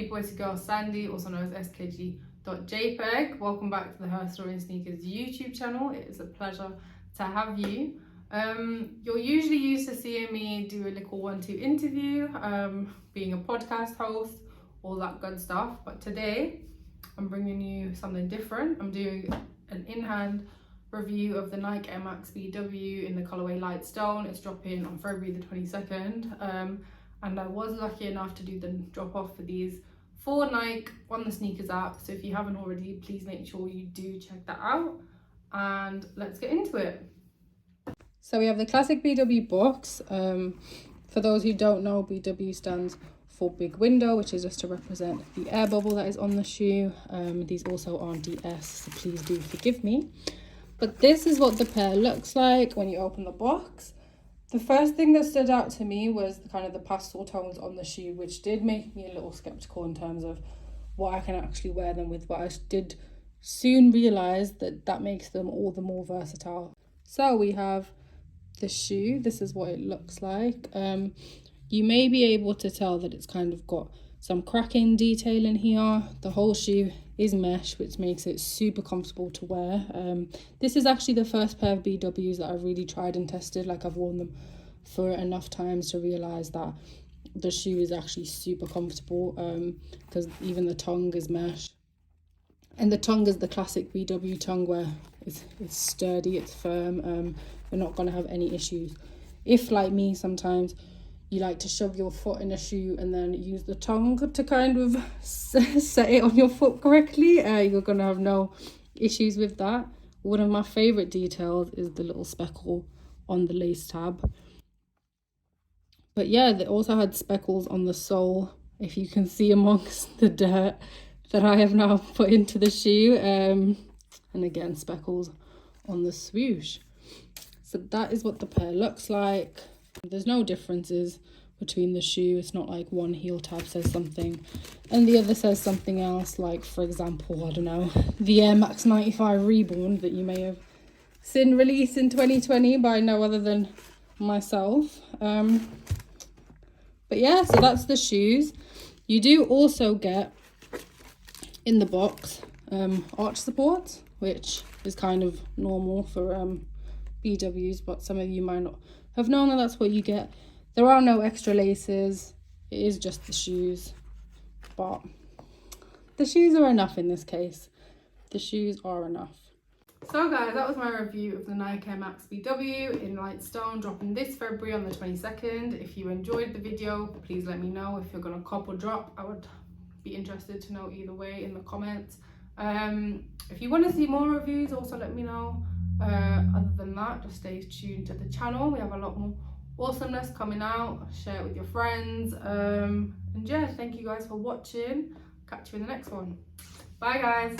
people? It's your girl Sandy, also known as skg.jpeg. Welcome back to the Her Story in Sneakers YouTube channel. It is a pleasure to have you. You're usually used to seeing me do a little 1-2 interview, being a podcast host, all that good stuff. But today I'm bringing you something different. I'm doing an in-hand review of the Nike Air Max BW in the colorway Light Stone. It's dropping on February the 22nd. And I was lucky enough to do the drop off for these for Nike on the sneakers app. So if you haven't already, please make sure you do check that out. And let's get into it. So we have the classic BW box. For those who don't know, BW stands for big window, which is just to represent the air bubble that is on the shoe. These also aren't DS, so please do forgive me. But this is what the pair looks like when you open the box. The first thing that stood out to me was the pastel tones on the shoe, which did make me a little skeptical in terms of what I can actually wear them with, but I did soon realise that that makes them all the more versatile. So we have the shoe. This is what it looks like. You may be able to tell that it's got some cracking detail in here. The whole shoe is mesh, which makes it super comfortable to wear. This is actually the first pair of BWs that I've really tried and tested. I've worn them for enough times to realise that the shoe is actually super comfortable, because even the tongue is mesh. And the tongue is the classic BW tongue where it's sturdy, it's firm. You're not going to have any issues. If, like me, sometimes you like to shove your foot in a shoe and then use the tongue to set it on your foot correctly, you're going to have no issues with that. One of my favourite details is the little speckle on the lace tab. But yeah, they also had speckles on the sole, if you can see amongst the dirt that I have now put into the shoe. And again, speckles on the swoosh. So that is what the pair looks like. There's no differences between the shoe. It's not like one heel tab says something and the other says something else. Like, for example, I don't know, the Air Max 95 Reborn that you may have seen released in 2020 by no other than myself. But yeah, so that's the shoes. You do also get in the box arch supports, which is kind of normal for BWs, but some of you might not have known that that's what you get. There are no extra laces. It is just the shoes, but the shoes are enough in this case. The shoes are enough. So guys, that was my review of the Nike Air Max BW in Light Stone, dropping this February on the 22nd. If you enjoyed the video, please let me know. If you're gonna cop or drop, I would be interested to know either way in the comments. If you want to see more reviews, also let me know. Other than that, just stay tuned to the channel. We have a lot more awesomeness coming out. Share it with your friends. And yeah, thank you guys for watching. Catch you in the next one. Bye guys.